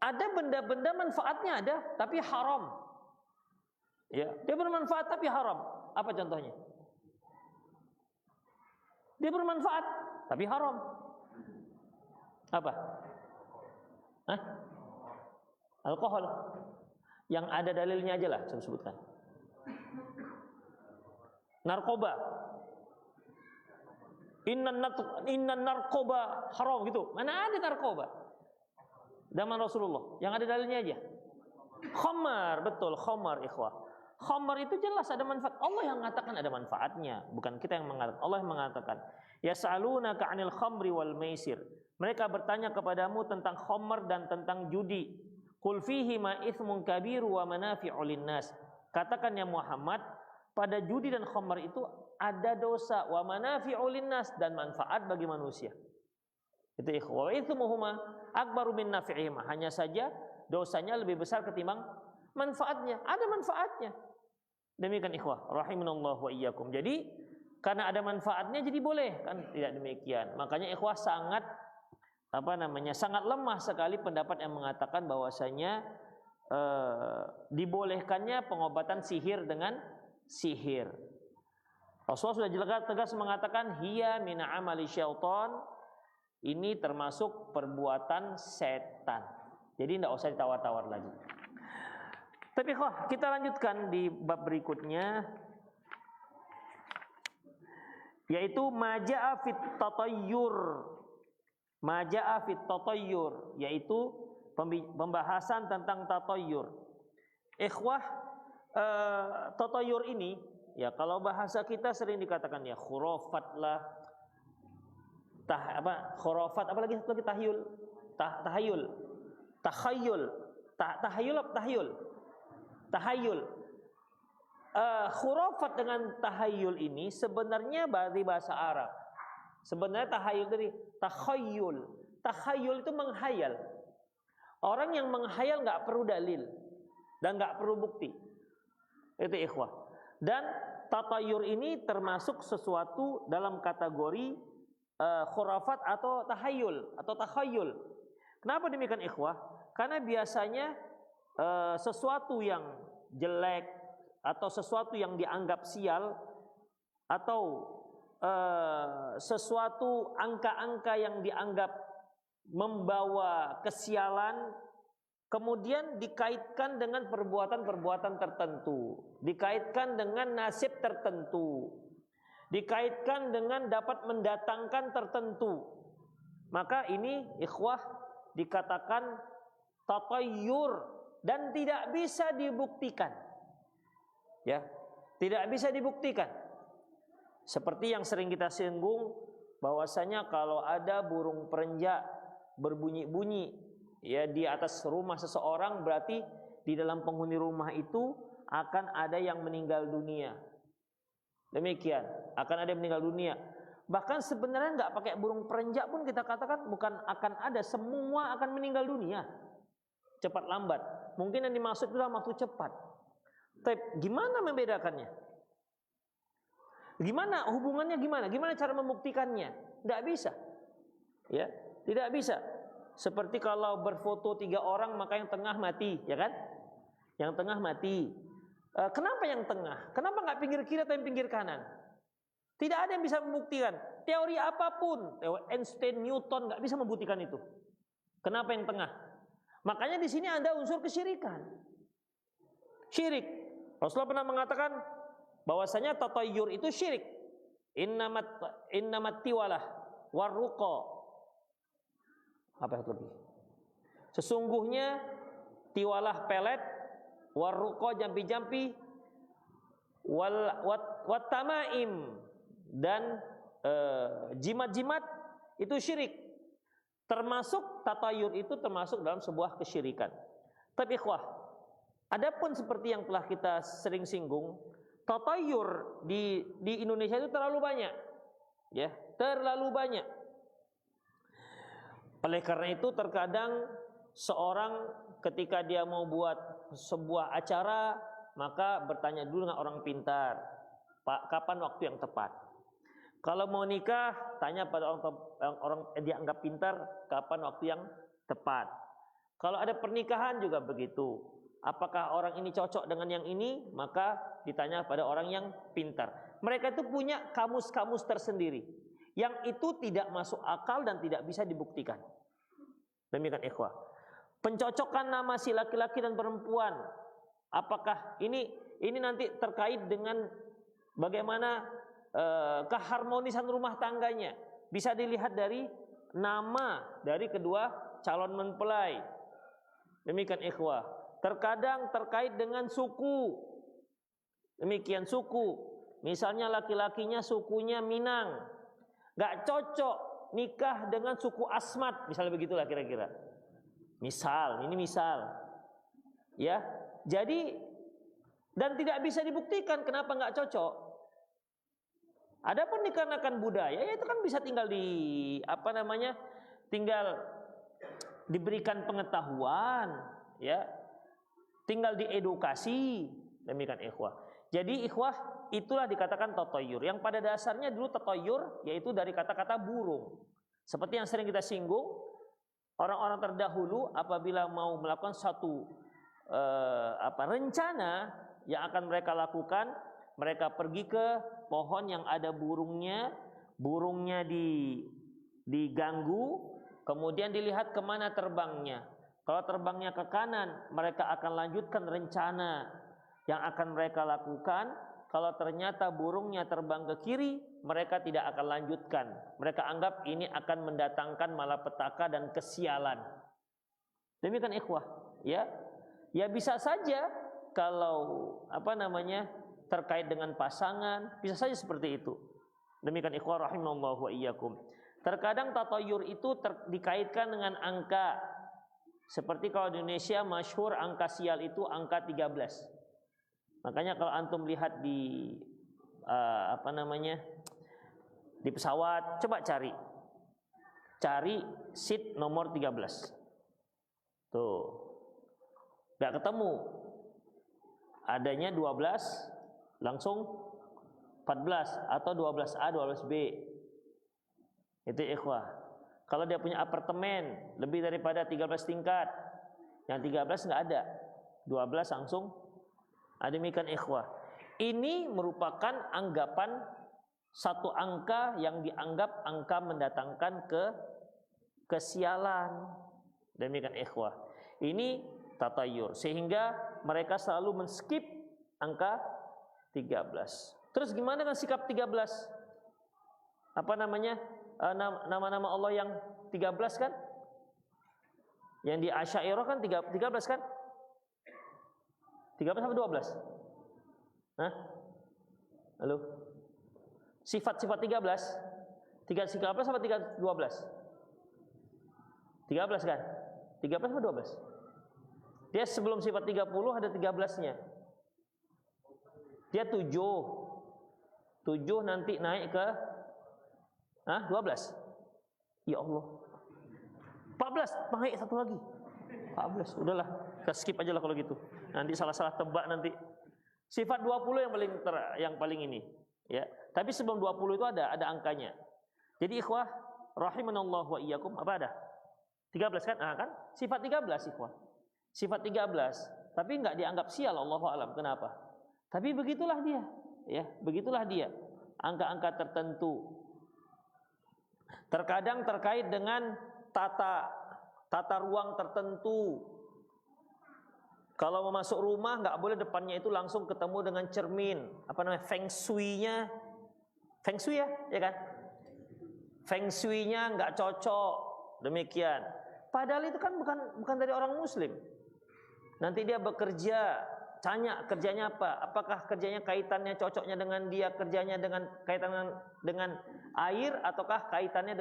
Ada benda-benda manfaatnya ada, tapi haram. Ya, dia bermanfaat tapi haram. Apa contohnya? Dia bermanfaat tapi haram. Apa? Hah? Alkohol. Yang ada dalilnya aja lah, saya sebutkan. Narkoba. Inna narkoba haram gitu. Mana ada narkoba? Zaman Rasulullah. Yang ada dalilnya aja. Khamar, betul, khamar ikhwah. Khamar itu jelas ada manfaat. Allah yang mengatakan ada manfaatnya, bukan kita yang mengatakan. Allah yang mengatakan, yas'alunaka 'anil khamri wal maisir. Mereka bertanya kepadamu tentang khamar dan tentang judi. Qul fihi ma itsmun kabiru wa manafi'u linnas. Katakan ya Muhammad, pada judi dan khamar itu ada dosa, wa manafi'u linnas, dan manfaat bagi manusia. Itu ikhwah. Wa itsmuhuma akbaru min nafi'ihima. Hanya saja dosanya lebih besar ketimbang manfaatnya. Ada manfaatnya. Demikian ikhwah, rahimanallahu wa iyyakum. Jadi karena ada manfaatnya jadi boleh, kan tidak demikian. Makanya ikhwah sangat sangat lemah sekali pendapat yang mengatakan bahwasanya dibolehkannya pengobatan sihir dengan sihir. Rasulullah sudah tegas mengatakan hiya min amali syaitan. Ini termasuk perbuatan setan. Jadi tidak usah ditawar-tawar lagi. Tapi kita lanjutkan di bab berikutnya, yaitu maja'a fit tatayyur. Maja'a fit tatayyur, yaitu pembahasan tentang tatayyur. Ikhwah, tatayyur ini ya kalau bahasa kita sering dikatakan ya khurafat lah. Khurafat, apalagi satu lagi tahyul. Tahayyul. Khurafat dengan tahayyul ini sebenarnya dari bahasa Arab. Sebenarnya tahayyul dari takhayyul. Takhayyul itu menghayal. Orang yang menghayal nggak perlu dalil dan nggak perlu bukti. Itu ikhwah. Dan tatayyur ini termasuk sesuatu dalam kategori khurafat atau tahayyul atau takhayyul. Kenapa demikian ikhwah? Karena biasanya sesuatu yang jelek atau sesuatu yang dianggap sial atau sesuatu angka-angka yang dianggap membawa kesialan kemudian dikaitkan dengan perbuatan-perbuatan tertentu, dikaitkan dengan nasib tertentu, dikaitkan dengan dapat mendatangkan tertentu. Maka ini ikhwah dikatakan tatayyur dan tidak bisa dibuktikan. Ya, tidak bisa dibuktikan. Seperti yang sering kita singgung bahwasanya kalau ada burung perenjak berbunyi-bunyi ya di atas rumah seseorang, berarti di dalam penghuni rumah itu akan ada yang meninggal dunia. Demikian, akan ada yang meninggal dunia. Bahkan sebenarnya nggak pakai burung perenjak pun kita katakan bukan akan ada, semua akan meninggal dunia. Cepat lambat. Mungkin yang dimaksud itu dalam waktu cepat. Tapi gimana membedakannya? Gimana hubungannya gimana? Gimana cara membuktikannya? Tidak bisa. Ya, tidak bisa. Seperti kalau berfoto 3 orang maka yang tengah mati, ya kan? Yang tengah mati. Kenapa yang tengah? Kenapa nggak pinggir kiri atau yang pinggir kanan? Tidak ada yang bisa membuktikan. Teori apapun, teori Einstein, Newton nggak bisa membuktikan itu. Kenapa yang tengah? Makanya di sini ada unsur kesyirikan. Syirik. Rasulullah pernah mengatakan bahwasanya tatayyur itu syirik. Innamat tiwalah warruqa. Apa yang lebih? Sesungguhnya tiwalah pelet, warruqa jampi-jampi, wat tamaim dan jimat-jimat itu syirik. Termasuk tatayur itu termasuk dalam sebuah kesyirikan. Tapi ikhwah, adapun seperti yang telah kita sering singgung, tatayur di Indonesia itu terlalu banyak. Ya, terlalu banyak. Oleh karena itu terkadang seorang ketika dia mau buat sebuah acara maka bertanya dulu dengan orang pintar, Pak, kapan waktu yang tepat? Kalau mau nikah, tanya pada orang dianggap pintar, kapan waktu yang tepat? Kalau ada pernikahan juga begitu. Apakah orang ini cocok dengan yang ini? Maka ditanya pada orang yang pintar. Mereka itu punya kamus-kamus tersendiri yang itu tidak masuk akal dan tidak bisa dibuktikan. Demikian ikhwah. Pencocokan nama si laki-laki dan perempuan. Apakah ini nanti terkait dengan bagaimana keharmonisan rumah tangganya. Bisa dilihat dari nama dari kedua calon mempelai. Demikian ikhwah. Terkadang terkait dengan suku. Demikian suku. Misalnya laki-lakinya sukunya Minang. Gak cocok nikah dengan suku Asmat. Misalnya begitulah kira-kira. Misal, ini misal. Ya. Jadi, dan tidak bisa dibuktikan kenapa gak cocok. Adapun dikarenakan budaya, ya itu kan bisa tinggal tinggal diberikan pengetahuan, ya, tinggal diedukasi. Demikian ikhwah. Jadi ikhwah, itulah dikatakan tatoyur. Yang pada dasarnya dulu tatoyur yaitu dari kata-kata burung. Seperti yang sering kita singgung, orang-orang terdahulu apabila mau melakukan satu rencana yang akan mereka lakukan, mereka pergi ke pohon yang ada burungnya diganggu, kemudian dilihat kemana terbangnya. Kalau terbangnya ke kanan, mereka akan lanjutkan rencana yang akan mereka lakukan. Kalau ternyata burungnya terbang ke kiri, mereka tidak akan lanjutkan. Mereka anggap ini akan mendatangkan malapetaka dan kesialan. Demikian ikhwah, ya. Ya bisa saja kalau terkait dengan pasangan, bisa saja seperti itu. Demikian ikhwah rahimallahu wa iyyakum. Terkadang tatoyur itu dikaitkan dengan angka. Seperti kalau di Indonesia masyhur angka sial itu angka 13. Makanya kalau antum lihat di di pesawat, coba cari seat nomor 13. Tuh. Enggak ketemu. Adanya 12 langsung 14 atau 12A, 12B. Itu ikhwah. Kalau dia punya apartemen lebih daripada 13 tingkat, yang 13 enggak ada. 12 langsung. Demikian ikhwah. Ini merupakan anggapan satu angka yang dianggap angka mendatangkan kesialan. Demikian ikhwah. Ini tatayur, sehingga mereka selalu men-skip angka 13. Terus gimana dengan sikap 13? Nama-nama Allah yang 13 kan? Yang di Asy'ariyah kan 13 kan? 13 sampai 12? Hah? Halo? Sifat-sifat 13? 13 sampai 12? 13 kan? 13 sampai 12? Dia sebelum sifat 30 ada 13-nya. Dia 7 nanti naik ke 12. Ya Allah. 14, naik satu lagi. 14, udahlah, kita skip aja lah kalau gitu. Nanti salah-salah tebak nanti. Sifat 20 yang paling ini, ya. Tapi sebelum 20 itu ada angkanya. Jadi ikhwah rahimanallahu wa iyyakum, apa ada? 13 kan? Kan? Sifat 13 ikhwah. Sifat 13, tapi enggak dianggap sial, Allahu a'lam. Kenapa? Tapi begitulah dia, ya, begitulah dia. Angka-angka tertentu. Terkadang terkait dengan tata ruang tertentu. Kalau mau masuk rumah enggak boleh depannya itu langsung ketemu dengan cermin. Feng shui-nya. Feng shui ya kan? Feng shui-nya enggak cocok. Demikian. Padahal itu kan bukan dari orang muslim. Nanti dia bekerja, tanya kerjanya apa? Apakah kerjanya kaitannya cocoknya dengan dia, kerjanya dengan kaitan dengan air ataukah kaitannya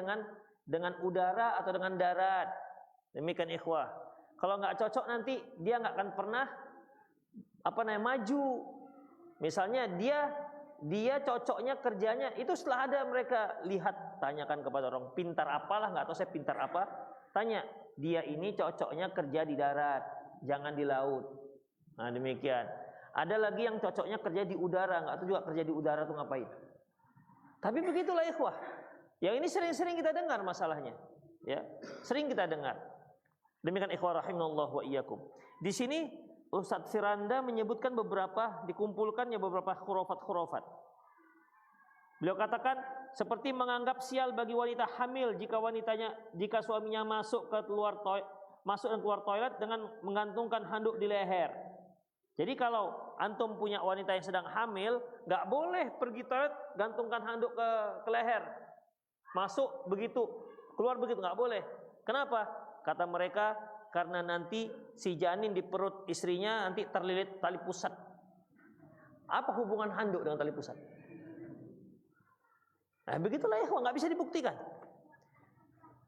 dengan udara atau dengan darat? Demikian ikhwah. Kalau enggak cocok nanti dia enggak akan pernah maju. Misalnya dia cocoknya kerjanya itu setelah ada mereka lihat, tanyakan kepada orang pintar apalah, enggak tahu saya pintar apa. Tanya, dia ini cocoknya kerja di darat, jangan di laut. Nah demikian. Ada lagi yang cocoknya kerja di udara, enggak tahu juga kerja di udara itu ngapain. Tapi begitulah ikhwah. Yang ini sering-sering kita dengar masalahnya, ya. Sering kita dengar. Demikian ikhwah rahimanallah wa iyyakum. Di sini Ustadz Firanda menyebutkan beberapa, dikumpulkannya beberapa khurafat-khurafat. Beliau katakan seperti menganggap sial bagi wanita hamil jika suaminya masuk dan keluar toilet dengan menggantungkan handuk di leher. Jadi kalau antum punya wanita yang sedang hamil, nggak boleh pergi toilet gantungkan handuk ke leher. Masuk begitu, keluar begitu, nggak boleh. Kenapa? Kata mereka karena nanti si janin di perut istrinya nanti terlilit tali pusat. Apa hubungan handuk dengan tali pusat? Nah, begitulah ya, nggak bisa dibuktikan.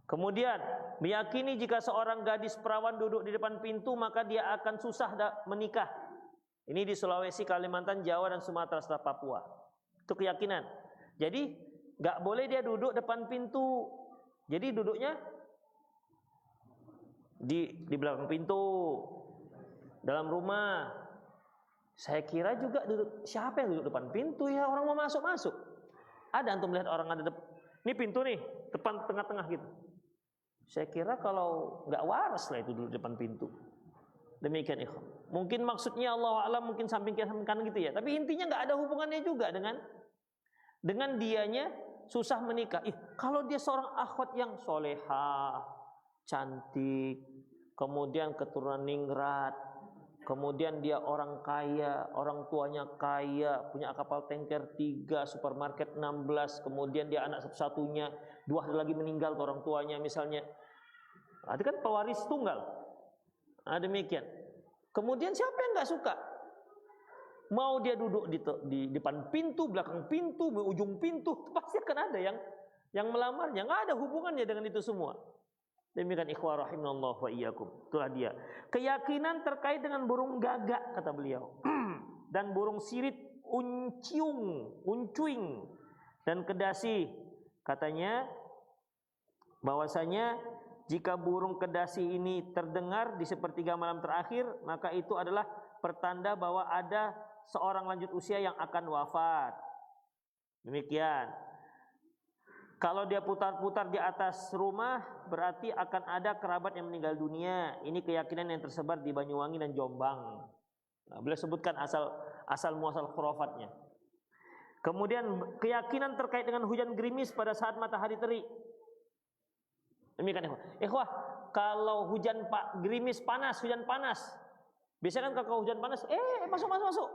Kemudian meyakini jika seorang gadis perawan duduk di depan pintu maka dia akan susah menikah. Ini di Sulawesi, Kalimantan, Jawa dan Sumatera serta Papua. Itu keyakinan. Jadi nggak boleh dia duduk depan pintu. Jadi duduknya di belakang pintu, dalam rumah. Saya kira juga siapa yang duduk depan pintu ya, orang mau masuk. Ada antum melihat orang ada ini pintu nih, depan tengah-tengah gitu. Saya kira kalau nggak waras lah itu duduk depan pintu. Demikian ikhwan. Mungkin maksudnya Allah a'lam, mungkin samping kiri samping kanan gitu ya. Tapi intinya nggak ada hubungannya juga dengan dianya susah menikah. Kalau dia seorang akhwat yang solehah, cantik, kemudian keturunan ningrat, kemudian dia orang kaya, orang tuanya kaya, punya kapal tanker 3, supermarket 16, kemudian dia anak satu-satunya, 2 hari lagi meninggal tuh orang tuanya misalnya. Itu kan pewaris tunggal. Demikian. Kemudian siapa yang nggak suka? Mau dia duduk di depan pintu, belakang pintu, ujung pintu, pasti akan ada yang melamarnya. Nggak ada hubungannya dengan itu semua. Demikian ikhwah rahimanallah wa iyyakum. Itulah dia. Keyakinan terkait dengan burung gagak kata beliau. Dan burung sirit uncuing dan kedasi. Katanya bahwasanya jika burung kedasi ini terdengar di sepertiga malam terakhir, maka itu adalah pertanda bahwa ada seorang lanjut usia yang akan wafat. Demikian. Kalau dia putar-putar di atas rumah, berarti akan ada kerabat yang meninggal dunia. Ini keyakinan yang tersebar di Banyuwangi dan Jombang. Beliau sebutkan asal muasal khurafatnya. Kemudian keyakinan terkait dengan hujan gerimis pada saat matahari terik. Demikian ikhwah. Kalau hujan gerimis panas, hujan panas. Biasanya kan kalau hujan panas, masuk.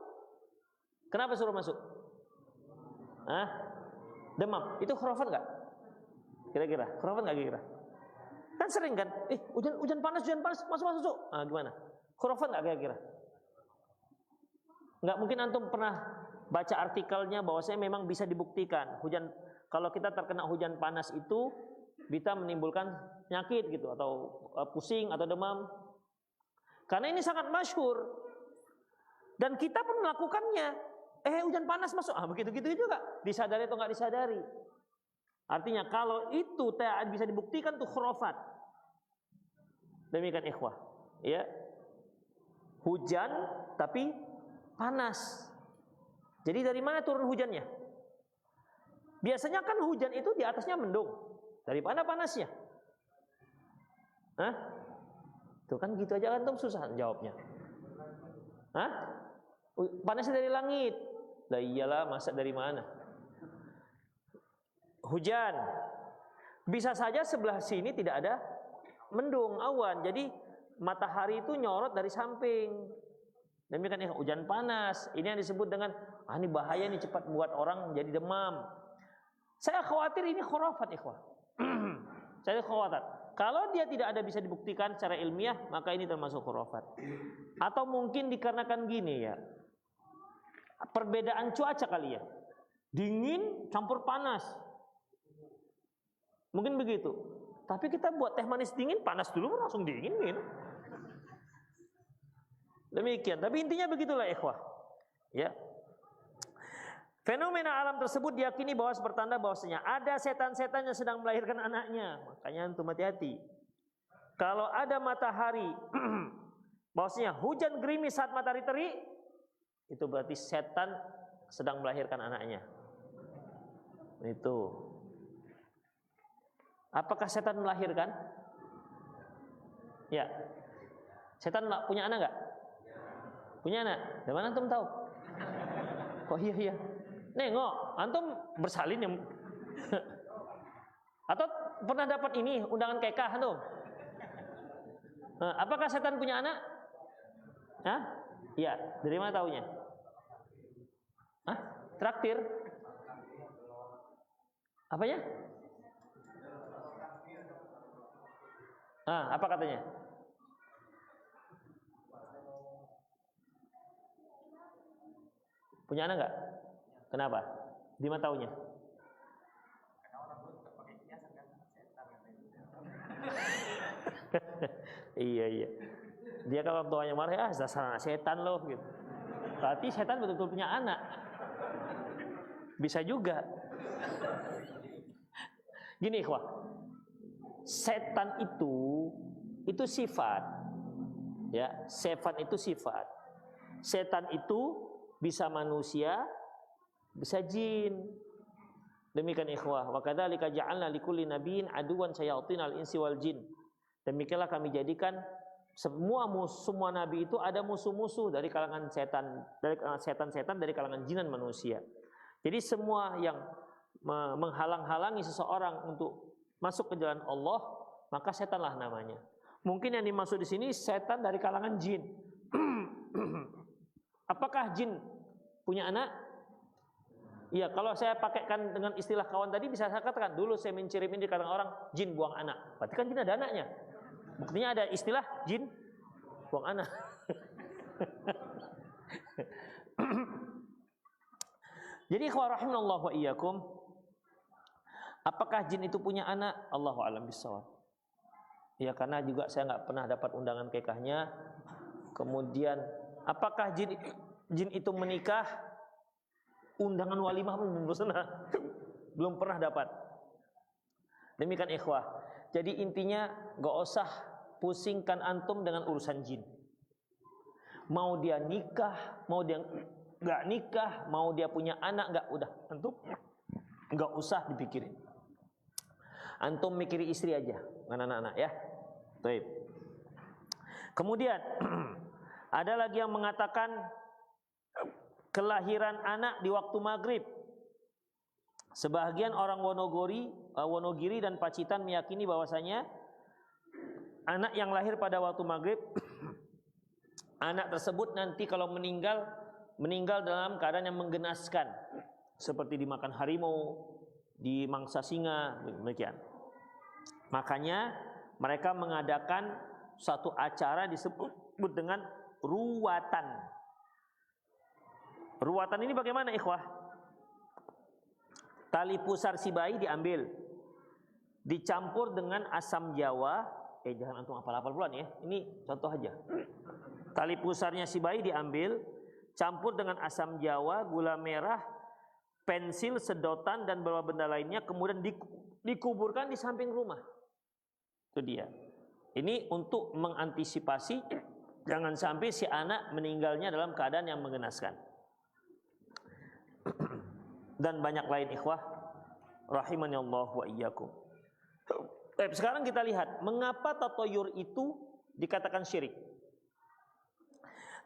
Kenapa suruh masuk? Demam. Itu khurafat enggak? Kira-kira, khurafat enggak kira-kira? Kan sering kan? Hujan panas, masuk. Gimana? Khurafat enggak kira-kira? Enggak mungkin antum pernah baca artikelnya bahwasanya memang bisa dibuktikan kalau kita terkena hujan panas itu bisa menimbulkan penyakit gitu atau pusing atau demam. Karena ini sangat masyhur. Dan kita pun melakukannya. Hujan panas masuk. Begitu juga. Disadari atau enggak disadari. Artinya kalau itu bisa dibuktikan tuh khurafat. Demikian ikhwah. Ya. Hujan tapi panas. Jadi dari mana turun hujannya? Biasanya kan hujan itu di atasnya mendung. Dari mana panasnya? Tuh kan gitu aja kan susah jawabnya. Panasnya dari langit. Lah iyalah, masa dari mana? Hujan. Bisa saja sebelah sini tidak ada mendung, awan. Jadi matahari itu nyorot dari samping. Demikian hujan panas. Ini yang disebut dengan ini bahaya nih, cepat buat orang jadi demam. Saya khawatir ini khurafat ikhwah. Saya khawatir. Kalau dia tidak ada bisa dibuktikan secara ilmiah, maka ini termasuk khurafat. Atau mungkin dikarenakan gini ya. Perbedaan cuaca kali ya. Dingin campur panas. Mungkin begitu. Tapi kita buat teh manis dingin, panas dulu langsung dingin minum. Demikian. Tapi intinya begitulah ikhwah. Ya. Fenomena alam tersebut diyakini bahwa pertanda bahwasanya ada setan-setan yang sedang melahirkan anaknya. Makanya antum hati-hati. Kalau ada matahari, bahwasanya hujan gerimis saat matahari terik, itu berarti setan sedang melahirkan anaknya. Itu. Apakah setan melahirkan? Ya. Setan punya anak nggak? Punya anak. Dari mana antum tahu? Oh iya. Nengok, antum bersalin ya. Atau pernah dapat ini undangan kekah antum? Apakah setan punya anak? Hah? Iya. Dari mana taunya? Hah? Traktir? Apanya? Apa katanya? Punya anak nggak? Kenapa? Di mana taunya? Iya. Dia kalau tuanya marah, dasar anak setan loh gitu. Berarti setan betul-betul punya anak. Bisa juga. Gini ikhwah. Setan itu sifat. Ya, setan itu sifat. Setan itu bisa manusia, bisa jin. Demikian ikhwah. Wa kadzalika ja'alna likulli nabiyyin aduwan syayatinal insi wal jin. Demikianlah kami jadikan semua nabi itu ada musuh-musuh dari kalangan setan, dari setan-setan dari kalangan jin dan manusia. Jadi semua yang menghalang-halangi seseorang untuk masuk ke jalan Allah, maka setanlah namanya. Mungkin yang dimaksud di sini setan dari kalangan jin. Apakah jin punya anak? Iya, kalau saya pakaikan dengan istilah kawan tadi bisa saya katakan dulu saya mencirimin di kalangan orang jin buang anak. Berarti kan jin ada anaknya. Buktinya ada istilah jin buang anak. Jadi ikhwah rahimanallah wa iyyakum, apakah jin itu punya anak? Allahu a'lam bishawab. Ya karena juga saya nggak pernah dapat undangan kekahnya. Kemudian apakah jin itu menikah? Undangan walimah pun belum pernah dapat. Demikian ikhwah. Jadi intinya gak usah pusingkan antum dengan urusan jin. Mau dia nikah, mau dia gak nikah, mau dia punya anak gak, udah antum gak usah dipikirin. Antum mikiri istri aja dengan anak-anak ya. Baik. Kemudian ada lagi yang mengatakan kelahiran anak di waktu maghrib. Sebahagian orang Wonogiri dan Pacitan meyakini bahwasanya anak yang lahir pada waktu maghrib, anak tersebut nanti kalau meninggal dalam keadaan yang menggenaskan, seperti dimakan harimau, dimangsa singa, demikian. Makanya mereka mengadakan satu acara disebut dengan ruwatan. Ruwatan ini bagaimana ikhwah? Tali pusar si bayi diambil, dicampur dengan asam jawa. Jangan antum hafal-hafal bulan ya. Ini contoh aja. Tali pusarnya si bayi diambil, campur dengan asam jawa, gula merah, pensil, sedotan dan beberapa benda lainnya, kemudian dikuburkan di samping rumah. Itu dia. Ini untuk mengantisipasi jangan sampai si anak meninggalnya dalam keadaan yang menggenaskan. Dan banyak lain ikhwah rahimanallah wa iyyakum. Sekarang kita lihat mengapa tatayur itu dikatakan syirik.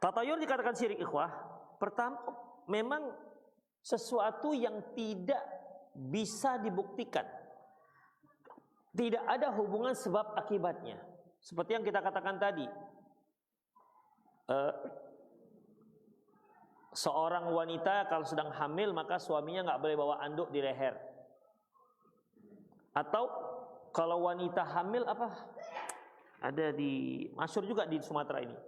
Tatayur dikatakan syirik ikhwah. Pertama, memang sesuatu yang tidak bisa dibuktikan. Tidak ada hubungan sebab akibatnya. Seperti yang kita katakan tadi. Seorang wanita kalau sedang hamil maka suaminya nggak boleh bawa anduk di leher. Atau kalau wanita hamil ada di masyhur juga di Sumatera ini.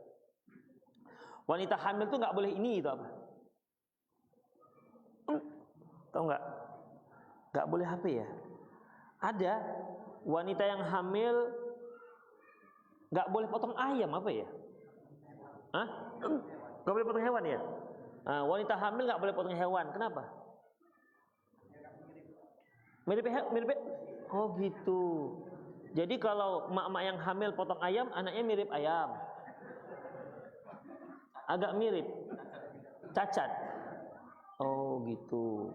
Wanita hamil tuh nggak boleh ini itu apa? Tahu nggak? Nggak boleh apa ya? Ada wanita yang hamil nggak boleh potong ayam apa ya? Hah? Nggak boleh potong hewan ya? Wanita hamil nggak boleh potong hewan. Kenapa? Mirip. Oh gitu. Jadi kalau emak-emak yang hamil potong ayam, anaknya mirip ayam. Agak mirip. Cacat. Oh gitu.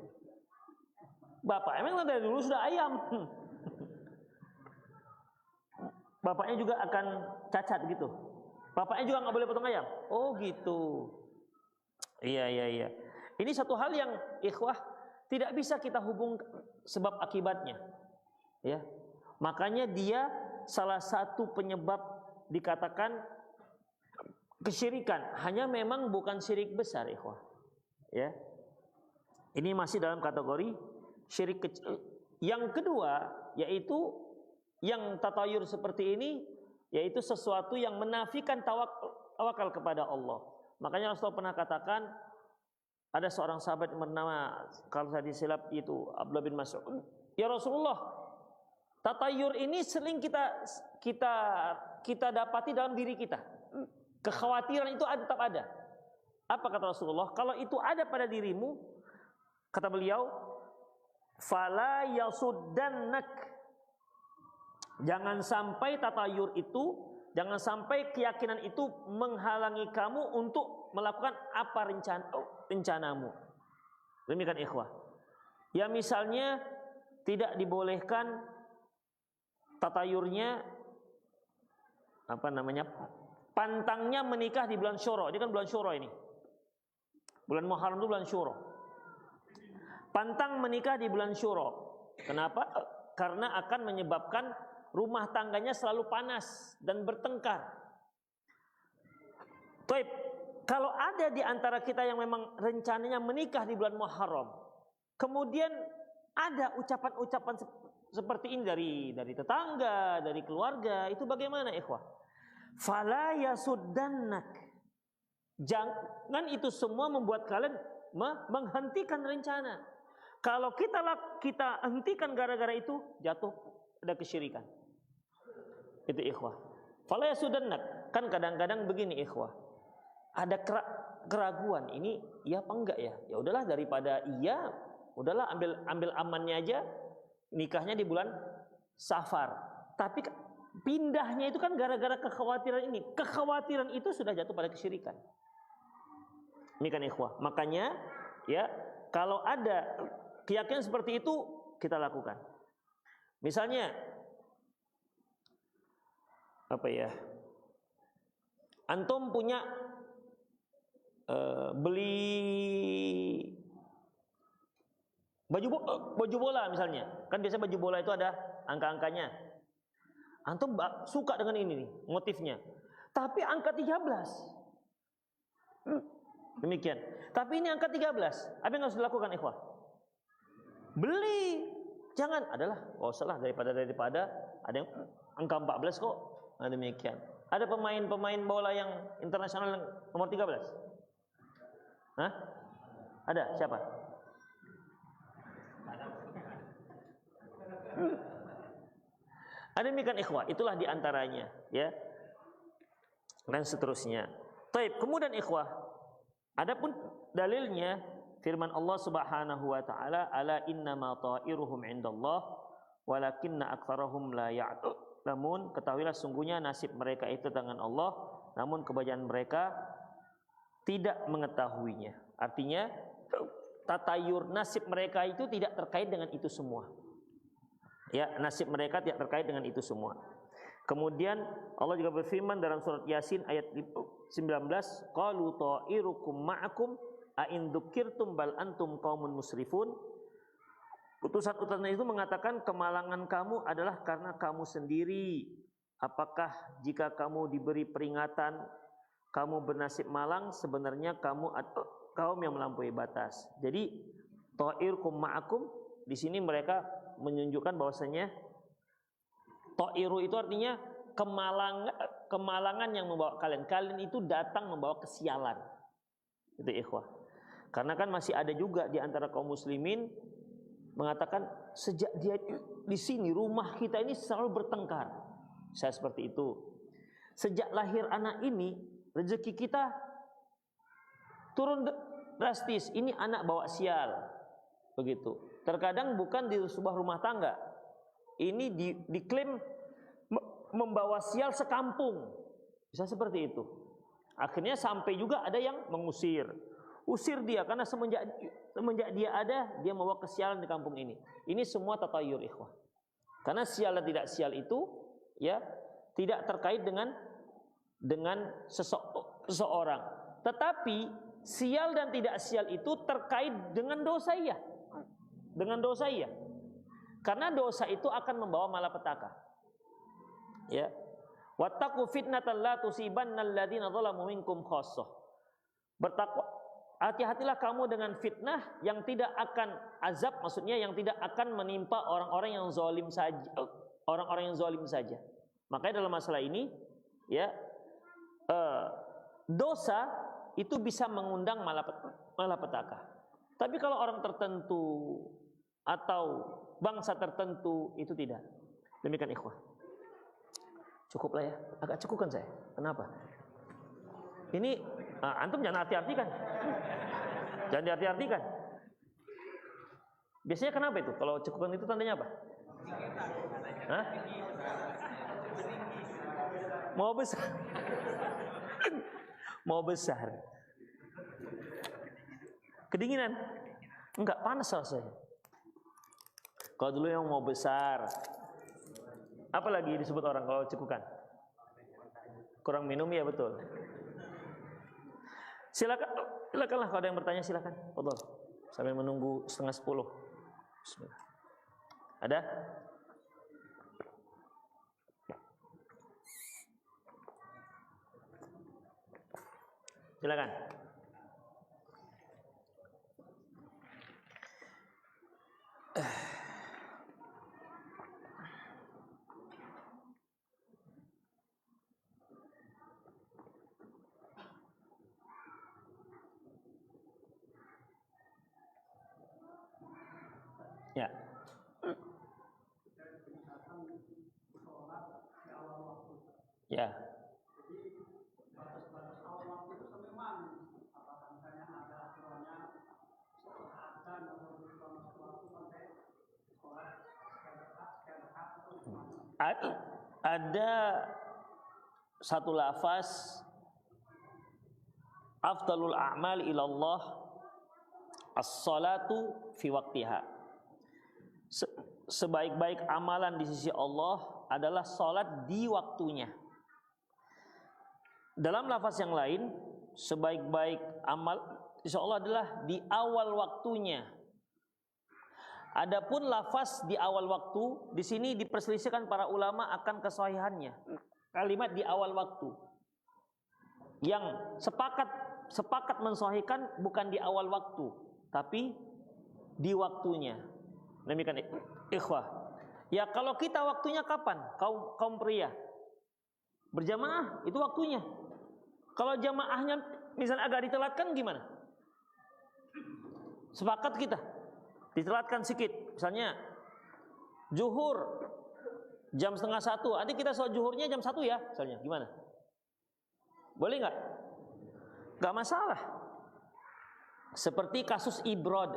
Bapak emang dari dulu sudah ayam. bapaknya juga akan cacat gitu. Bapaknya juga nggak boleh potong ayam. Oh gitu. Iya. Ini satu hal yang ikhwah tidak bisa kita hubung sebab akibatnya. Ya. Makanya dia salah satu penyebab dikatakan kesyirikan. Hanya memang bukan syirik besar, ikhwah. Ya. Ini masih dalam kategori syirik kecil. Yang kedua yaitu yang tatayur seperti ini, yaitu sesuatu yang menafikan tawakal kepada Allah. Makanya Rasulullah pernah katakan, ada seorang sahabat yang bernama, kalau saya disilap itu Abdullah bin Mas'ud, ya Rasulullah, tatayur ini sering kita dapati dalam diri kita. Kekhawatiran itu tetap ada. Apa kata Rasulullah? Kalau itu ada pada dirimu, kata beliau, fala yasuddannak. Jangan sampai tatayur itu, jangan sampai keyakinan itu menghalangi kamu untuk melakukan apa rencanamu. Demikian ikhwah. Ya misalnya tidak dibolehkan tatayurnya pantangnya menikah di bulan Syuro. Ini kan bulan Syuro ini. Bulan Muharram itu bulan Syuro. Pantang menikah di bulan Syuro. Kenapa? Karena akan menyebabkan rumah tangganya selalu panas dan bertengkar. Taib, kalau ada di antara kita yang memang rencananya menikah di bulan Muharram, kemudian ada ucapan-ucapan seperti ini dari tetangga, dari keluarga, itu bagaimana ikhwah? Fala yasuddannak. Jangan itu semua membuat kalian menghentikan rencana. Kalau kita hentikan gara-gara itu, jatuh ada kesyirikan. Itu ikhwah. Fala yasuddannak. Kan kadang-kadang begini ikhwah. Ada keraguan, ini iya apa enggak ya? Ya udahlah, daripada iya, udahlah ambil amannya aja, nikahnya di bulan Safar. Tapi pindahnya itu kan gara-gara kekhawatiran ini. Kekhawatiran itu sudah jatuh pada kesyirikan. Ini kan ikhwah. Makanya ya, kalau ada keyakinan seperti itu, kita lakukan. Misalnya apa ya? Antum punya beli baju bola misalnya. Kan biasa baju bola itu ada angka-angkanya. Antum suka dengan ini nih, motifnya. Tapi angka 13. Demikian. Tapi ini angka 13. Apa yang harus dilakukan ikhwah? Beli. Jangan adalah, oh salah daripada ada yang angka 14 kok. Nah, demikian. Ada pemain bola yang internasional yang nomor 13? Hah? Ada? Siapa? Ada demikian ikhwah, itulah diantaranya, ya. Dan seterusnya. Taib, kemudian ikhwah, adapun dalilnya firman Allah Subhanahu wa taala, ala innama ta'iruhum indallah walakinna aktsarahum la ya'lamun. Namun ketahuilah sungguhnya nasib mereka itu tangan Allah, namun kebanyakan mereka tidak mengetahuinya. Artinya tatayur nasib mereka itu tidak terkait dengan itu semua. Ya, nasib mereka tidak terkait dengan itu semua. Kemudian Allah juga berfirman dalam surat Yasin ayat 19, qalu ta'irukum ma'akum a in dzukirtum bal antum qaumun musrifun. Utusan-utusan itu mengatakan kemalangan kamu adalah karena kamu sendiri. Apakah jika kamu diberi peringatan kamu bernasib malang? Sebenarnya kamu atau kaum yang melampaui batas. Jadi ta'irkum ma'akum di sini mereka menunjukkan bahwasanya ta'iru itu artinya kemalangan yang membawa kalian. Kalian itu datang membawa kesialan. Itu ikhwah. Karena kan masih ada juga di antara kaum muslimin mengatakan sejak dia di sini rumah kita ini selalu bertengkar. Saya seperti itu. Sejak lahir anak ini rezeki kita turun drastis. Ini anak bawa sial. Begitu. Terkadang bukan di sebuah rumah tangga. Ini diklaim membawa sial sekampung. Bisa seperti itu. Akhirnya sampai juga ada yang mengusir. Usir dia karena semenjak dia ada, dia membawa kesialan di kampung ini. Ini semua tatayur ikhwah. Karena sial dan tidak sial itu ya tidak terkait dengan seseorang. Tetapi sial dan tidak sial itu terkait dengan dosa iya. Dengan dosa iya. Karena dosa itu akan membawa malapetaka. Ya. Wattaqu fitnatan la tusibannal ladzina zalamu minkum khassah. Bertakwa, hati-hatilah kamu dengan fitnah yang tidak akan azab, maksudnya yang tidak akan menimpa orang-orang yang zalim saja, orang-orang yang zalim saja. Makanya dalam masalah ini, ya, dosa itu bisa mengundang malapetaka. Tapi kalau orang tertentu atau bangsa tertentu itu tidak. Demikian ikhwah. Cukup lah ya, agak cukup kan saya. Kenapa? Ini antum jangan arti-artikan. Jangan diarti-artikan. Biasanya kenapa itu? Kalau cukupan itu tandanya apa? Hah? Mau besar. Mau besar. Kedinginan? Enggak, panas rasanya. Kalau dulu yang mau besar. Apa lagi disebut orang kalau cekukan? Kurang minum, ya betul. Silakanlah kalau ada yang bertanya, silakan. Fadhol. Sambil menunggu 9:30. Bismillah. Ada? Silakan. Ya. Ya. Ada satu lafaz, afdalul a'mal ilallah as-salatu fi waqtiha. Sebaik-baik amalan di sisi Allah adalah salat di waktunya. Dalam lafaz yang lain, sebaik-baik amal insya Allah adalah di awal waktunya. Adapun lafaz di awal waktu, di sini diperselisihkan para ulama akan kesahihannya. Kalimat di awal waktu. Yang sepakat mensahihkan bukan di awal waktu, tapi di waktunya. Demikian ikhwah. Ya kalau kita waktunya kapan? Kaum pria berjamaah itu waktunya. Kalau jamaahnya misalnya agak ditelatkan gimana? Sepakat kita ditelatkan sedikit, misalnya zuhur jam 12:30, nanti kita sholat zuhurnya jam 1 ya, misalnya gimana? Boleh nggak? Nggak masalah. Seperti kasus ibrod.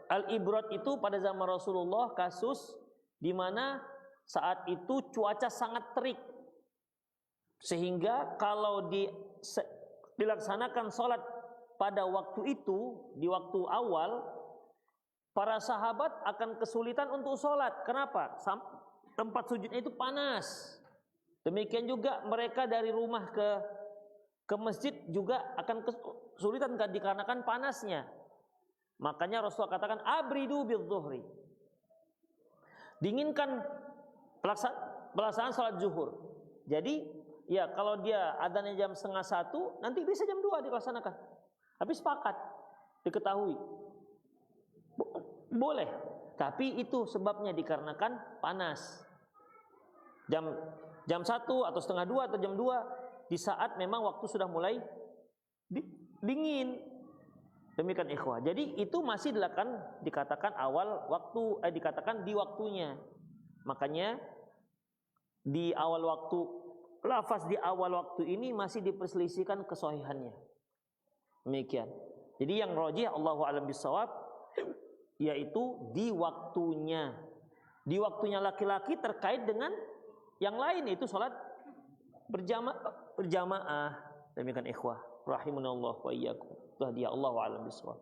Al-ibrod itu pada zaman Rasulullah kasus di mana saat itu cuaca sangat terik, sehingga kalau dilaksanakan sholat pada waktu itu, di waktu awal, para sahabat akan kesulitan untuk sholat. Kenapa? Tempat sujudnya itu panas. Demikian juga mereka dari rumah ke masjid juga akan kesulitan dikarenakan panasnya. Makanya Rasulullah katakan abridu bidzuhri. Dinginkan pelaksanaan sholat zuhur. Jadi ya kalau dia adanya jam 12:30, nanti bisa jam 2 dilaksanakan. Tapi sepakat, diketahui. Boleh, tapi itu sebabnya dikarenakan panas. Jam 1 atau setengah 2 atau jam 2 di saat memang waktu sudah mulai dingin. Demikian ikhwah. Jadi itu masih dikatakan awal waktu, dikatakan di waktunya. Makanya di awal waktu, lafaz di awal waktu ini masih diperselisihkan kesahihannya. Demikian. Jadi yang rajih Allahu a'lam bissawab, yaitu di waktunya. Di waktunya laki-laki terkait dengan yang lain, yaitu sholat berjamaah. Demikian ikhwah rahimunallah wa iyyakum. Itu dia Allahu a'lam bissawab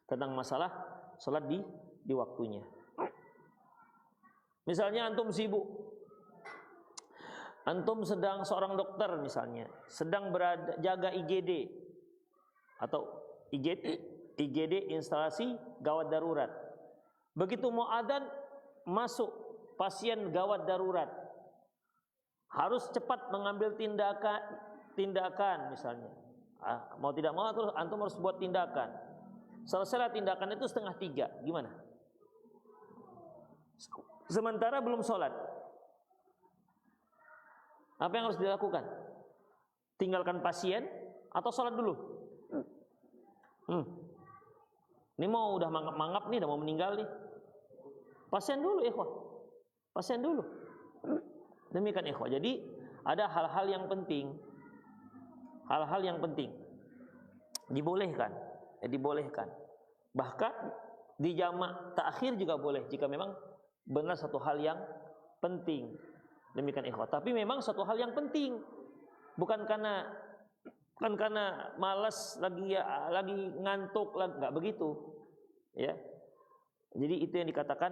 tentang masalah sholat di waktunya. Misalnya antum sibuk, Antum sedang seorang dokter misalnya, sedang jaga IGD atau IGD instalasi gawat darurat. Begitu mau adzan masuk pasien gawat darurat, harus cepat mengambil tindakan misalnya. Mau tidak mau terus antum harus buat tindakan. Selesai tindakan itu 2:30, gimana? Sementara belum sholat. Apa yang harus dilakukan? Tinggalkan pasien atau sholat dulu? Ini mau udah mangap-mangap nih, udah mau meninggal nih. Pasien dulu, ikhwah. Pasien dulu. Demikian, ikhwah. Jadi ada hal-hal yang penting. Hal-hal yang penting dibolehkan, dibolehkan. Bahkan di jamak takhir juga boleh jika memang benar satu hal yang penting. Demikian, ikhwah. Tapi memang satu hal yang penting, bukan karena malas lagi ngantuk, nggak begitu, ya. Jadi itu yang dikatakan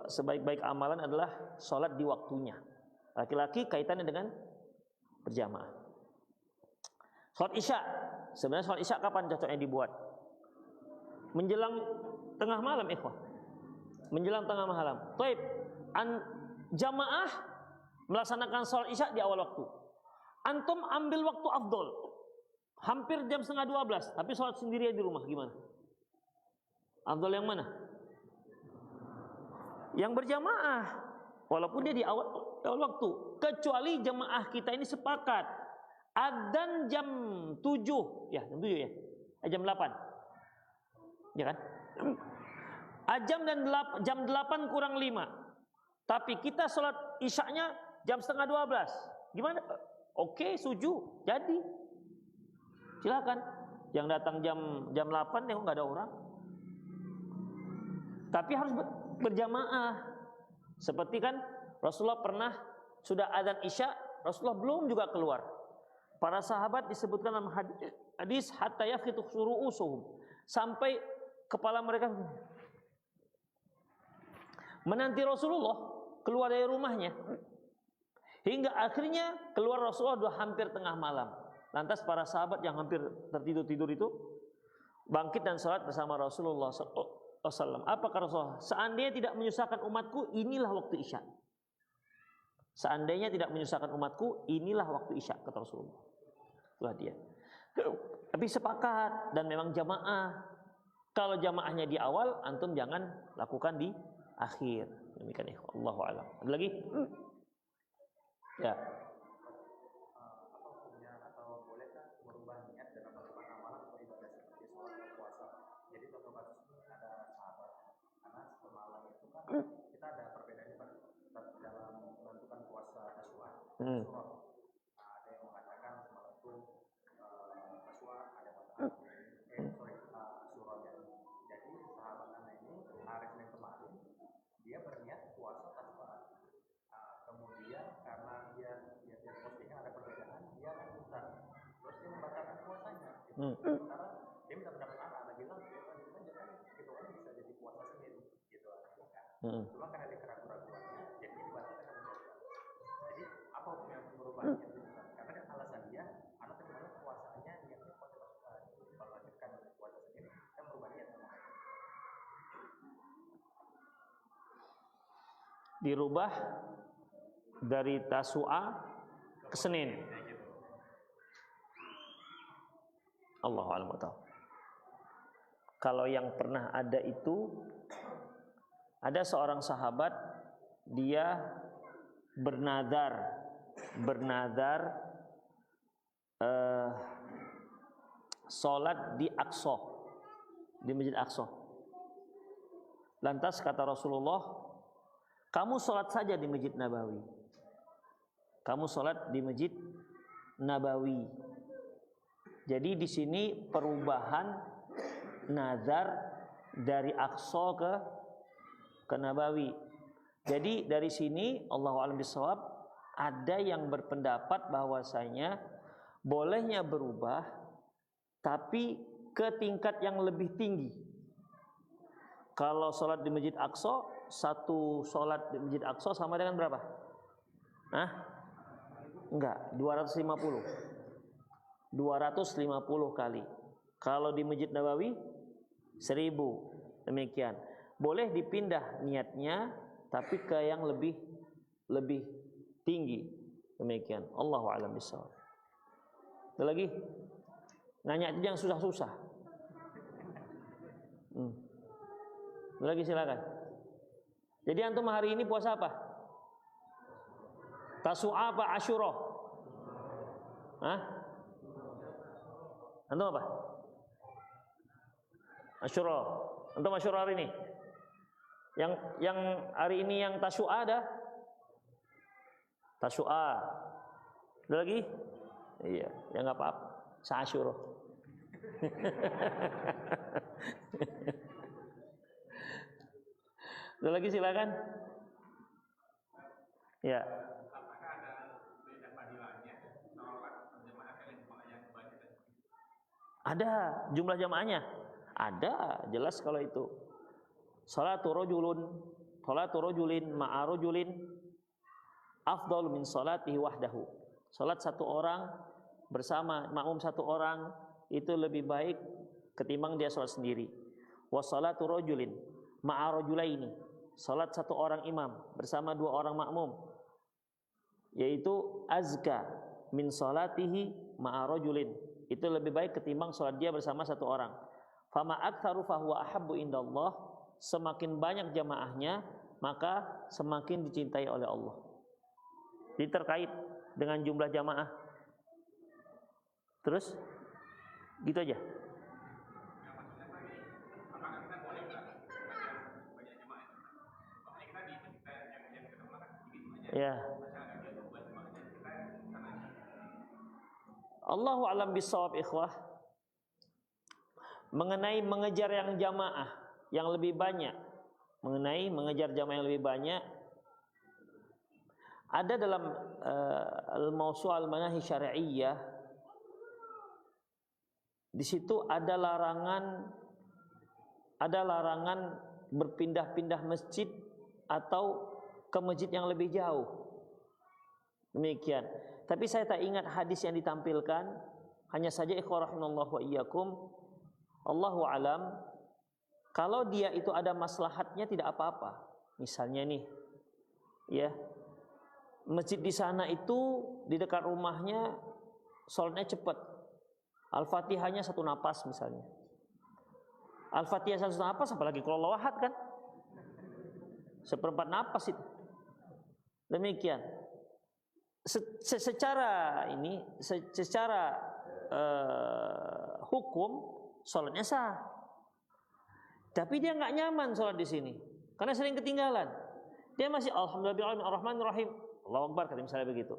sebaik-baik amalan adalah sholat di waktunya. Laki-laki kaitannya dengan berjamaah. Sholat isya, sebenarnya sholat isya kapan cocoknya dibuat? Menjelang tengah malam, ikhwah. Menjelang tengah malam. Taib, jamaah melaksanakan sholat isya di awal waktu. Antum ambil waktu afdol, hampir jam 11:30, tapi sholat sendirian di rumah, gimana? Afdol yang mana? Yang berjamaah, walaupun dia di awal waktu. Kecuali jamaah kita ini sepakat adzan jam 7, ya jam 7 ya, jam 8, ya kan? Jam 8 kurang 5. Tapi kita sholat isyaknya jam 11:30. Gimana? Oke, setuju. Jadi silakan. Yang datang jam 8 ya nggak ada orang. Tapi harus berjamaah. Seperti kan Rasulullah pernah sudah adzan isya, Rasulullah belum juga keluar. Para sahabat disebutkan dalam hadis hatta yafitu suru'usuhum, sampai kepala mereka menanti Rasulullah keluar dari rumahnya, hingga akhirnya keluar Rasulullah sudah hampir tengah malam. Lantas para sahabat yang hampir tertidur itu bangkit dan sholat bersama Rasulullah SAW. Apa kata Rasulullah? Seandainya tidak menyusahkan umatku, inilah waktu isya. Seandainya tidak menyusahkan umatku, inilah waktu isya, kata Rasulullah. Itulah dia. Tapi sepakat dan memang jamaah. Kalau jamaahnya di awal, antum jangan lakukan di akhir. Demikian, Allahu a'lam. Ada lagi? Ya. Apa hukumnya atau bolehkah merubah niat dalam melakukan amalan atau ibadah seperti sholat atau puasa? Jadi contoh kasus ini ada sahabat, karena semalam itu kan kita ada perbedaannya dalam menentukan puasa Tasyu'a. Ada yang mengatakan semalam itu Tasyu'a, ada yang mengatakan Asyura. Jadi sahabat anak ini hari Senin kemarin dia berniat puasa Tasyu'a. Kemudian karena dia postingnya ada perbedaan, dia lakukan, terus dia membatalkan puasanya. Sementara dia minta pendapat anak bilang dia kan itu kan bisa jadi puasa Senin gitu kan. Cuma karena dia keraguan-keraguannya, jadi dibatalkan sama puasa. Jadi apa hukumnya merubah niat itu? Karena kan alasan dia, anak kemarin puasanya niatnya puasa Tasyu'a. Kalau lanjutkan puasa Senin, kan merubah niat sama. Dirubah dari Tasyu'a ke Senin. Allahu a'lam. Kalau yang pernah ada itu, ada seorang sahabat, dia bernadar sholat di Aqsa, di Masjid Aqsa. Lantas kata Rasulullah, kamu sholat saja di Masjid Nabawi. Kamu sholat di Masjid Nabawi. Jadi di sini perubahan nazar dari Aqsa ke Nabawi. Jadi dari sini Allahu a'lam bishawab, ada yang berpendapat bahwasanya bolehnya berubah tapi ke tingkat yang lebih tinggi. Kalau sholat di Masjid Aqsa, satu sholat di Masjid Aqsa sama dengan berapa? Hah? Enggak, 250. 250 kali. Kalau di Masjid Nabawi 1000. Demikian. Boleh dipindah niatnya tapi ke yang lebih tinggi. Demikian. Allahu a'lam bishawab. Ada lagi? Nanya aja yang susah-susah. Ada lagi silakan. Jadi antum hari ini puasa apa? Tasu'a apa Asyura? Hah? Antum apa? Asyura. Antum Asyura hari ini? Yang hari ini yang Tasu'a ada? Tasu'a. Ada lagi? Iya, ya enggak apa-apa. Sa'asyura. Ada lagi silakan. Ya. Ada jumlah jamaahnya. Ada, jelas kalau itu. Salatu rajulin ma'a rajulin afdal min salatihi wahdahu. Salat satu orang bersama makmum satu orang itu lebih baik ketimbang dia salat sendiri. Wa salatu rajulin ma'a rajulaini. Salat satu orang imam bersama dua orang makmum yaitu azka min salatihi ma'a rajulin. Itu lebih baik ketimbang salat dia bersama satu orang. Fama aktsaru fahuwa ahabbu indallah. Semakin banyak jamaahnya maka semakin dicintai oleh Allah. Jadi terkait dengan jumlah jamaah. Terus gitu aja. Ya. Allahu a'lam bishawab ikhwah. Mengenai mengejar yang jamaah yang lebih banyak, mengenai mengejar jamaah yang lebih banyak, ada dalam Al-Mawsu' Al-Manahi Syar'iyyah. Di situ ada larangan berpindah-pindah masjid atau ke masjid yang lebih jauh. Demikian. Tapi saya tak ingat hadis yang ditampilkan. Hanya saja ikhwah rahimallahu wa iyyakum, Allahu alam, kalau dia itu ada maslahatnya tidak apa-apa. Misalnya nih, ya, masjid di sana itu di dekat rumahnya sholatnya cepat. Al-Fatihahnya satu napas misalnya. Al-Fatihah satu napas, apalagi kalau lawahat kan, seperempat napas itu. Demikian. Secara hukum sholatnya sah. Tapi dia nggak nyaman sholat di sini karena sering ketinggalan. Dia masih alhamdulillah ar-rahmanir-rahim, Allahu akbar kata misalnya begitu.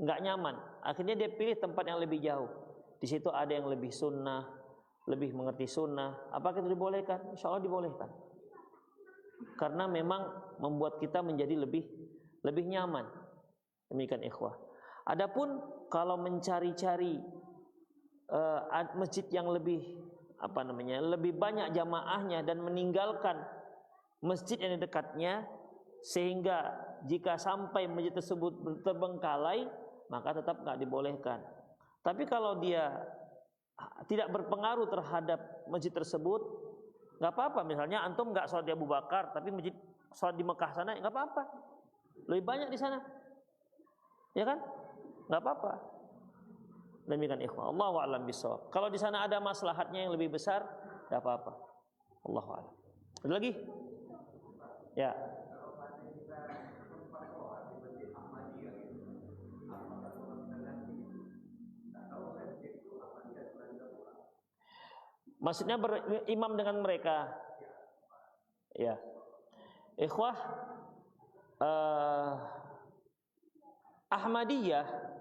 Nggak nyaman. Akhirnya dia pilih tempat yang lebih jauh. Di situ ada yang lebih sunnah, lebih mengerti sunnah. Apakah itu dibolehkan? Insya Allah dibolehkan. Karena memang membuat kita menjadi lebih nyaman. Demikian ikhwah. Adapun kalau mencari-cari masjid yang lebih lebih banyak jamaahnya dan meninggalkan masjid yang di dekatnya, sehingga jika sampai masjid tersebut terbengkalai maka tetap nggak dibolehkan. Tapi kalau dia tidak berpengaruh terhadap masjid tersebut, nggak apa-apa. Misalnya antum nggak sholat di Abu Bakar tapi masjid sholat di Mekah sana, nggak apa-apa. Lebih banyak di sana, ya kan? Nggak apa-apa. Demikian ikhwan. Allahu a'lam bishawab. Kalau di sana ada maslahatnya yang lebih besar, tidak apa-apa. Allahu a'lam. Ada lagi? Ya. Maksudnya berimam dengan mereka. Ya. Ikhwah, Ahmadiyah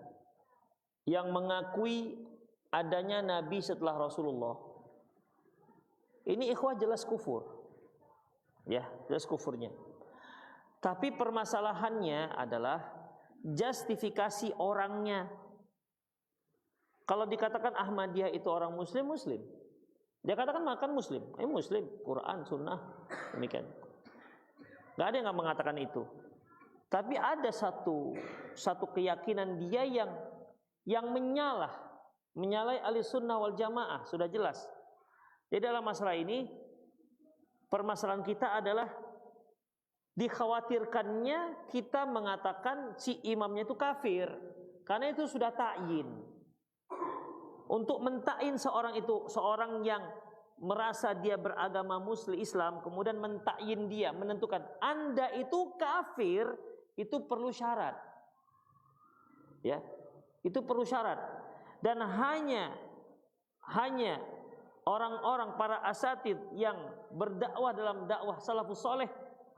yang mengakui adanya Nabi setelah Rasulullah, ini ikhwah jelas kufur. Ya, jelas kufurnya. Tapi permasalahannya adalah justifikasi orangnya. Kalau dikatakan Ahmadiyah itu orang muslim, muslim. Dia katakan makan muslim, muslim, Quran, sunnah, demikian. Gak ada yang nggak mengatakan itu. Tapi ada satu keyakinan dia yang menyalahi Ahlussunnah wal Jamaah, sudah jelas. Jadi dalam masalah ini, permasalahan kita adalah dikhawatirkannya kita mengatakan si imamnya itu kafir, karena itu sudah ta'yin. Untuk mentakyin seorang yang merasa dia beragama Muslim Islam, kemudian mentakyin dia, menentukan Anda itu kafir, itu perlu syarat. Ya, itu perlu syarat. Dan hanya orang-orang para asatid yang berdakwah dalam dakwah salafus soleh,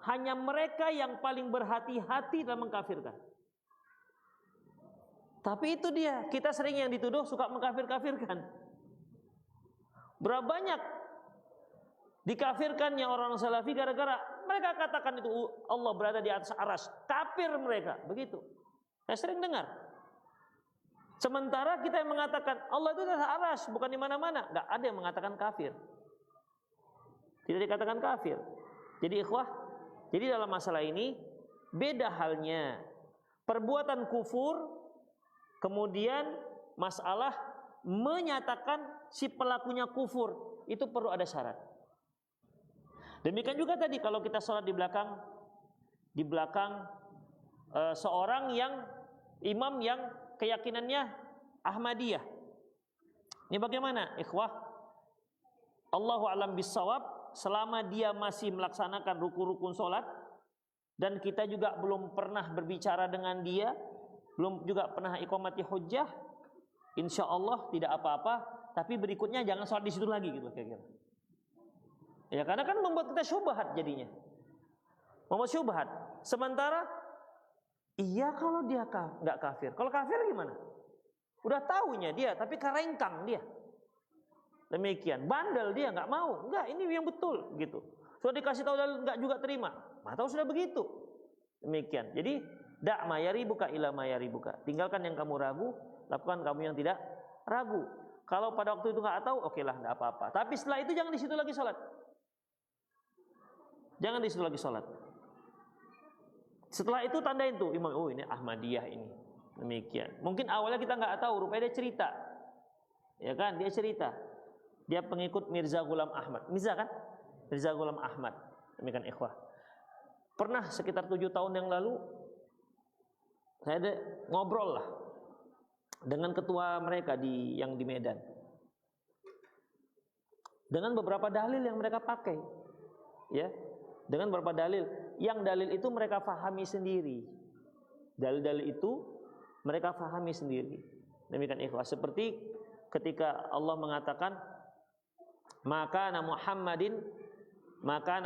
hanya mereka yang paling berhati-hati dalam mengkafirkan. Tapi itu dia, kita sering yang dituduh suka mengkafir-kafirkan. Berapa banyak dikafirkannya orang salafi gara-gara mereka katakan itu Allah berada di atas arsy, kafir mereka, begitu. Saya sering dengar. Sementara kita yang mengatakan Allah itu di atas arsy, bukan di mana-mana, enggak ada yang mengatakan kafir. Tidak dikatakan kafir. Jadi ikhwah, jadi dalam masalah ini beda halnya perbuatan kufur, kemudian masalah menyatakan si pelakunya kufur, itu perlu ada syarat. Demikian juga tadi kalau kita sholat di belakang seorang yang imam yang keyakinannya Ahmadiyah. Ini bagaimana, ikhwah? Allahu a'lam bissawab. Selama dia masih melaksanakan rukun-rukun sholat dan kita juga belum pernah berbicara dengan dia, belum juga pernah iqamati hujjah, insya Allah tidak apa-apa. Tapi berikutnya jangan sholat di situ lagi, gitu kira-kira. Ya, karena kan membuat kita syubhat jadinya. Membuat syubhat. Sementara iya kalau dia nggak kafir. Kalau kafir gimana? Udah tahunya dia, tapi karengkang dia. Demikian, bandel dia, nggak mau. Enggak, ini yang betul, gitu. Sudah dikasih tahu dan nggak juga terima. Tahu sudah begitu. Demikian. Jadi dak mayari buka ila mayari buka. Tinggalkan yang kamu ragu, lakukan kamu yang tidak ragu. Kalau pada waktu itu nggak tahu, oke lah, nggak apa-apa. Tapi setelah itu jangan di situ lagi sholat. Jangan di situ lagi sholat. Setelah itu tandain tuh imam, oh ini Ahmadiyah ini. Demikian. Mungkin awalnya kita nggak tahu, rupanya dia cerita. Ya kan, dia cerita. Dia pengikut Mirza Ghulam Ahmad. Mirza kan? Mirza Ghulam Ahmad. Demikian ikhwah. Pernah sekitar 7 tahun yang lalu saya ngobrol lah dengan ketua mereka yang di Medan. Dengan beberapa dalil yang mereka pakai. Ya. Dengan beberapa dalil. Yang dalil itu mereka fahami sendiri. Dalil-dalil itu mereka fahami sendiri. Demikian ikhwah. Seperti ketika Allah mengatakan maka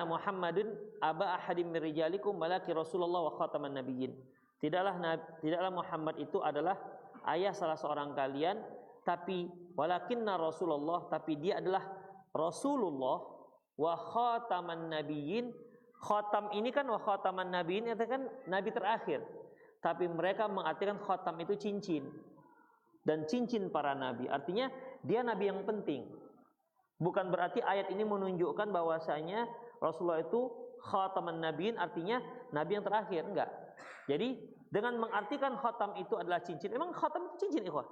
Muhammadin aba ahadim min rijalikum malaki Rasulullah wa khataman nabiyyin. Tidaklah Muhammad itu adalah ayah salah seorang kalian, tapi walakinna Rasulullah, tapi dia adalah Rasulullah wa khataman nabiyyin. Khatam ini kan wa khataman nabiyyin, itu kan nabi terakhir. Tapi mereka mengartikan khatam itu cincin. Dan cincin para nabi, artinya dia nabi yang penting. Bukan berarti ayat ini menunjukkan bahwasanya Rasulullah itu khataman nabiyyin, artinya nabi yang terakhir, enggak. Jadi dengan mengartikan khatam itu adalah cincin, memang khatam itu cincin ikhwah.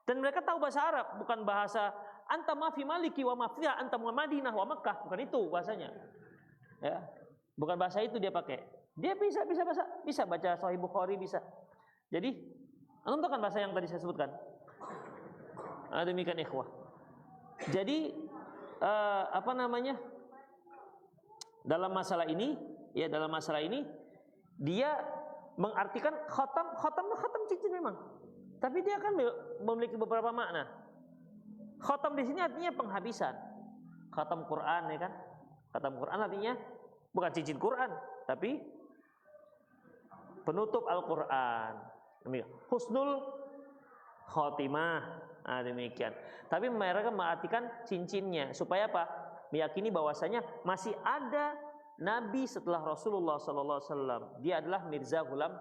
Dan mereka tahu bahasa Arab, bukan bahasa anta ma fi maliki wa ma fi anta Madinah wa Makkah, bukan itu bahasanya. Ya. Bukan bahasa itu dia pakai. Dia bisa baca Sahih Bukhari bisa. Jadi antum tahu kan bahasa yang tadi saya sebutkan. Demikian ikhwah. Jadi dalam masalah ini dia mengartikan khatam cincin memang. Tapi dia kan memiliki beberapa makna. Khatam di sini artinya penghabisan. Khatam Quran, ya kan? Khatam Quran artinya bukan cincin Quran, tapi penutup Al-Quran. Husnul khotimah. Demikian. Tapi mereka mengartikan cincinnya supaya apa? Meyakini bahwasanya masih ada nabi setelah Rasulullah SAW. Dia adalah Mirza Ghulam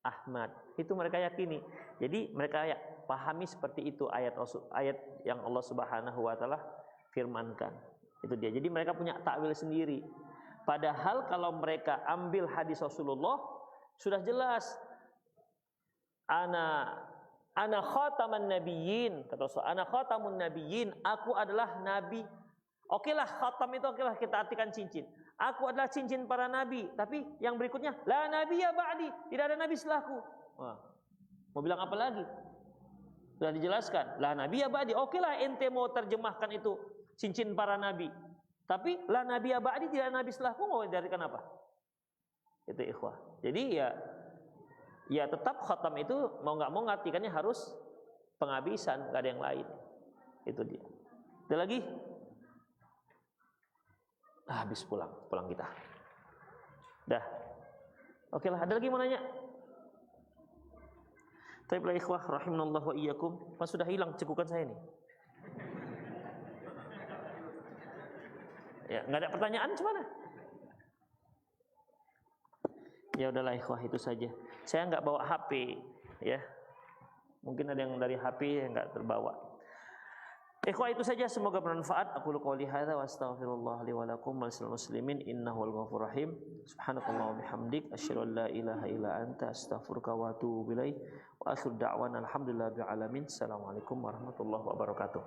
Ahmad. Itu mereka yakini. Jadi mereka pahami seperti itu ayat yang Allah Subhanahu wa taala firmankan. Itu dia. Jadi mereka punya takwil sendiri. Padahal kalau mereka ambil hadis Rasulullah Sudah jelas. Ana khataman nabiyyin, kata Rasul. Ana khatamun nabiyyin, aku adalah nabi. Okelah, khatam itu okelah kita artikan cincin. Aku adalah cincin para nabi. Tapi yang berikutnya, la nabiyya ba'di, tidak ada nabi setelahku. Wah, mau bilang apa lagi? Sudah dijelaskan, la nabiyya ba'di. Okelah ente mau terjemahkan itu cincin para nabi. Tapi la nabiyya ba'di, tidak ada nabi setelahku, mau darikan apa? Itu ikhwah. Jadi ya tetap khatam itu mau nggak mau ngartikannya harus penghabisan, nggak ada yang lain. Itu dia. Ada lagi? Habis pulang kita. Dah. Oke lah, ada lagi mau nanya? Taiblah ikhwah rahimanallahu wa iyyakum. Mas sudah hilang cekukan saya nih. Ya, nggak ada pertanyaan gimana? Ya udahlah ikhwah, itu saja. Saya nggak bawa HP, ya. Mungkin ada yang dari HP yang nggak terbawa. Ikhwah, itu saja, semoga bermanfaat. Aku qouli hadza wa astaghfirullah li wa lakum wa lisal muslimin innahu wal ghafurur rahim. Subhanakallah wa bihamdik asyhadu an la ilaha illa anta astaghfiruka wa atubu ilaik. Wa akhiru da'wana alhamdulillahi rabbil alamin. Assalamualaikum warahmatullahi wabarakatuh.